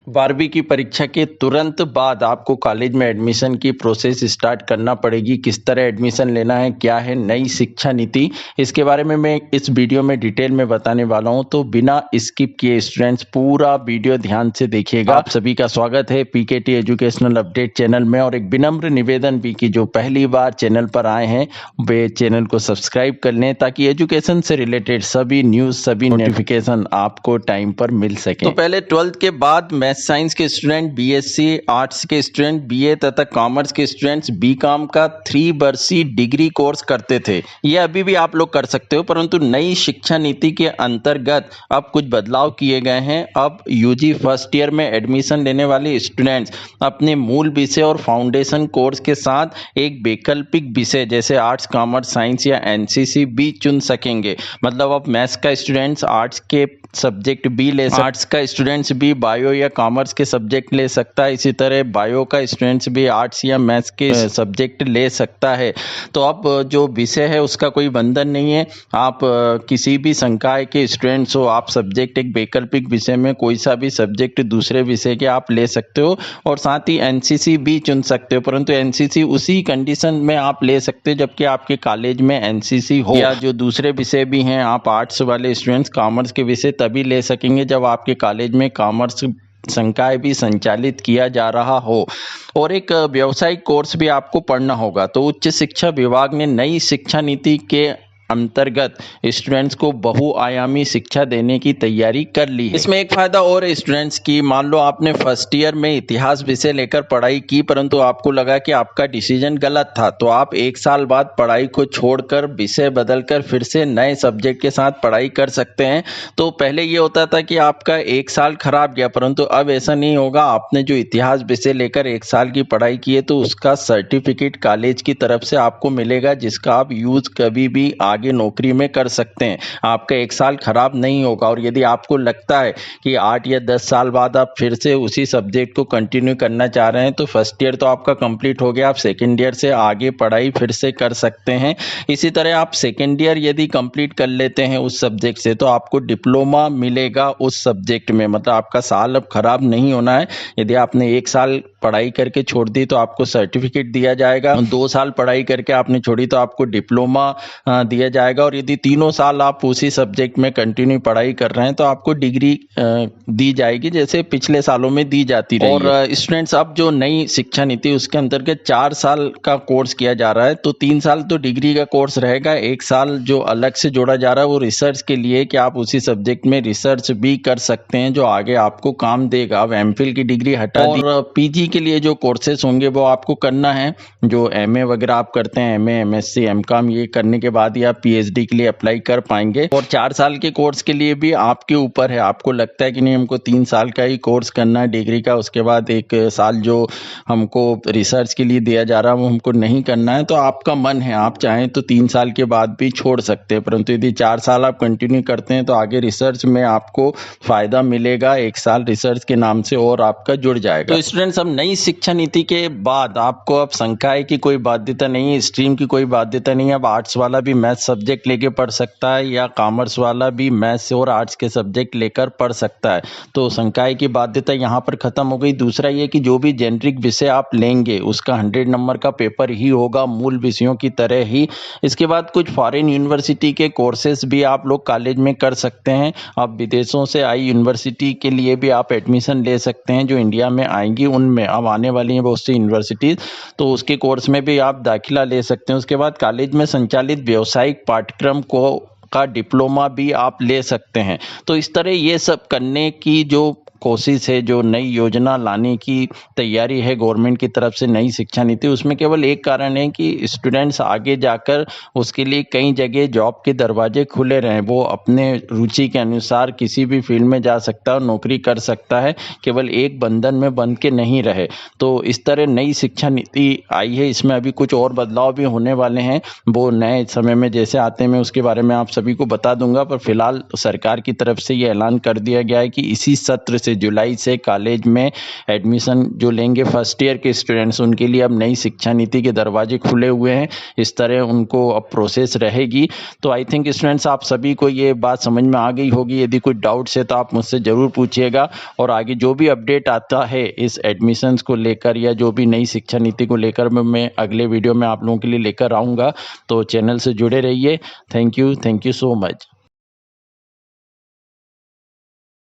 12वीं की परीक्षा के तुरंत बाद आपको कॉलेज में एडमिशन की प्रोसेस स्टार्ट करना पड़ेगी। किस तरह एडमिशन लेना है, क्या है नई शिक्षा नीति, इसके बारे में मैं इस वीडियो में डिटेल में बताने वाला हूं। तो बिना स्किप किए स्टूडेंट्स पूरा वीडियो ध्यान से देखिएगा। आप सभी का स्वागत है पीकेटी एजुकेशनल अपडेट चैनल में। और एक विनम्र निवेदन भी कि जो पहली बार चैनल पर आए हैं वे चैनल को सब्सक्राइब कर लें ताकि एजुकेशन से रिलेटेड सभी न्यूज, सभी नोटिफिकेशन आपको टाइम पर मिल सके। तो पहले 12th के बाद मैथ साइंस के स्टूडेंट, बीएससी आर्ट्स के स्टूडेंट, बीए तथा कॉमर्स के स्टूडेंट्स बीकॉम का 3 वर्षीय डिग्री कोर्स करते थे। ये अभी भी आप लोग कर सकते हो, परंतु नई शिक्षा नीति के अंतर्गत अब कुछ बदलाव किए गए हैं। अब यूजी फर्स्ट ईयर में एडमिशन लेने वाले स्टूडेंट्स अपने मूल विषय और फाउंडेशन कोर्स के साथ एक वैकल्पिक विषय जैसे आर्ट्स, कॉमर्स, साइंस या एनसीसी भी चुन सकेंगे। मतलब अब मैथ्स का स्टूडेंट्स आर्ट्स के सब्जेक्ट भी ले सकता है, आर्ट्स का स्टूडेंट्स भी बायो या कॉमर्स के सब्जेक्ट ले सकता है, इसी तरह बायो का स्टूडेंट्स भी आर्ट्स या मैथ्स के सब्जेक्ट ले सकता है। तो अब जो विषय है उसका कोई बंधन नहीं है। आप किसी भी संकाय के स्टूडेंट्स हो, आप सब्जेक्ट एक वैकल्पिक विषय में कोई सा भी सब्जेक्ट दूसरे विषय के आप ले सकते हो और साथ ही एनसीसी भी चुन सकते हो, परंतु एनसीसी उसी कंडीशन में आप ले सकते हो जबकि आपके कॉलेज में एनसीसी हो। या जो दूसरे विषय भी हैं, आप आर्ट्स वाले स्टूडेंट्स कॉमर्स के विषय तभी ले सकेंगे जब आपके कॉलेज में कॉमर्स संकाय भी संचालित किया जा रहा हो। और एक व्यावसायिक कोर्स भी आपको पढ़ना होगा। तो उच्च शिक्षा विभाग ने नई शिक्षा नीति के अंतर्गत स्टूडेंट्स को बहुआयामी शिक्षा देने की तैयारी कर ली है। इसमें एक फायदा और है स्टूडेंट्स की, मान लो आपने फर्स्ट ईयर में इतिहास विषय लेकर पढ़ाई की परंतु आपको लगा कि आपका डिसीजन गलत था, तो आप 1 साल बाद पढ़ाई को छोड़कर विषय बदलकर फिर से नए सब्जेक्ट के साथ पढ़ाई कर सकते हैं। तो पहले ये होता था कि आपका 1 साल खराब गया, परंतु अब ऐसा नहीं होगा। आपने जो इतिहास विषय लेकर 1 साल की पढ़ाई की है तो उसका सर्टिफिकेट कॉलेज की तरफ से आपको मिलेगा जिसका आप यूज कभी भी आगे नौकरी में कर सकते हैं। आपका 1 साल खराब नहीं होगा। और यदि आपको लगता है कि 8 या 10 साल बाद आप फिर से उसी सब्जेक्ट को कंटिन्यू करना चाह रहे हैं तो फर्स्ट ईयर तो आपका कंप्लीट हो गया, आप सेकेंड ईयर से आगे पढ़ाई फिर से कर सकते हैं। इसी तरह आप सेकेंड ईयर यदि कंप्लीट कर लेते हैं उस सब्जेक्ट से तो आपको डिप्लोमा मिलेगा उस सब्जेक्ट में। मतलब आपका साल अब खराब नहीं होना है। यदि आपने 1 साल पढ़ाई करके छोड़ दी तो आपको सर्टिफिकेट दिया जाएगा, 2 साल पढ़ाई करके आपने छोड़ी तो आपको डिप्लोमा दिया जाएगा, और यदि 3 साल आप उसी सब्जेक्ट में कंटिन्यू पढ़ाई कर रहे हैं तो आपको डिग्री दी जाएगी जैसे पिछले सालों में दी जाती रही। और स्टूडेंट्स अब जो नई शिक्षा नीति उसके अंतर्गत 4 साल का कोर्स किया जा रहा है। तो 3 साल तो डिग्री का कोर्स रहेगा, 1 साल जो अलग से जोड़ा जा रहा है वो रिसर्च के लिए कि आप उसी सब्जेक्ट में रिसर्च भी कर सकते हैं जो आगे आपको काम देगा। अब एमफिल की डिग्री हटा दी और पीजी के लिए जो कोर्सेज होंगे वो आपको करना है। जो एमए वगैरह आप करते हैं, एमए, एमएससी, एमकॉम, ये करने के बाद ही आप पीएचडी के लिए अप्लाई कर पाएंगे। और 4 साल के कोर्स के लिए भी आपके ऊपर है, आपको लगता है कि नहीं हमको 3 साल का ही कोर्स करना है डिग्री का, उसके बाद 1 साल जो हमको रिसर्च के लिए दिया जा रहा है वो हमको नहीं करना है, तो आपका मन है, आप चाहें तो 3 साल के बाद भी छोड़ सकते हैं। परंतु यदि 4 साल आप कंटिन्यू करते हैं तो आगे रिसर्च में आपको फायदा मिलेगा, 1 साल रिसर्च के नाम से और आपका जुड़ जाएगा। तो स्टूडेंट्स अब नई शिक्षा नीति के बाद आपको अब संकाय की कोई बाध्यता नहीं है, स्ट्रीम की कोई बाध्यता नहीं है। अब आर्ट्स वाला भी मैथ सब्जेक्ट लेके पढ़ सकता है या कॉमर्स वाला भी मैथ्स और आर्ट्स के सब्जेक्ट लेकर पढ़ सकता है। तो संकाय की बाध्यता यहाँ पर खत्म हो गई। दूसरा ये कि जो भी जेनरिक विषय आप लेंगे उसका 100 नंबर का पेपर ही होगा मूल विषयों की तरह ही। इसके बाद कुछ फॉरेन यूनिवर्सिटी के कोर्सेज भी आप लोग कॉलेज में कर सकते हैं। अब विदेशों से आई यूनिवर्सिटी के लिए भी आप एडमिशन ले सकते हैं जो इंडिया में आएंगी, उनमें अब आने वाली हैं बहुत सी यूनिवर्सिटीज, तो उसके कोर्स में भी आप दाखिला ले सकते हैं। उसके बाद कॉलेज में संचालित व्यावसायिक पाठ्यक्रम का डिप्लोमा भी आप ले सकते हैं। तो इस तरह ये सब करने की जो कोशिश है, जो नई योजना लाने की तैयारी है गवर्नमेंट की तरफ से नई शिक्षा नीति, उसमें केवल एक कारण है कि स्टूडेंट्स आगे जाकर उसके लिए कई जगह जॉब के दरवाजे खुले रहें, वो अपने रुचि के अनुसार किसी भी फील्ड में जा सकता है और नौकरी कर सकता है, केवल एक बंधन में बंध के नहीं रहे। तो इस तरह नई शिक्षा नीति आई है। इसमें अभी कुछ और बदलाव भी होने वाले हैं, वो नए समय में जैसे आते हैं मैं उसके बारे में आप सभी को बता दूंगा। पर फिलहाल सरकार की तरफ से ये ऐलान कर दिया गया है कि इसी सत्र से से जुलाई से कॉलेज में एडमिशन जो लेंगे फर्स्ट ईयर के स्टूडेंट्स, उनके लिए अब नई शिक्षा नीति के दरवाजे खुले हुए हैं। इस तरह उनको अब प्रोसेस रहेगी। तो आई थिंक स्टूडेंट्स आप सभी को ये बात समझ में आ गई होगी। यदि कोई डाउट्स है तो आप मुझसे ज़रूर पूछिएगा, और आगे जो भी अपडेट आता है इस एडमिशन्स को लेकर या जो भी नई शिक्षा नीति को लेकर मैं अगले वीडियो में आप लोगों के लिए लेकर आऊँगा। तो चैनल से जुड़े रहिए। Thank you so much.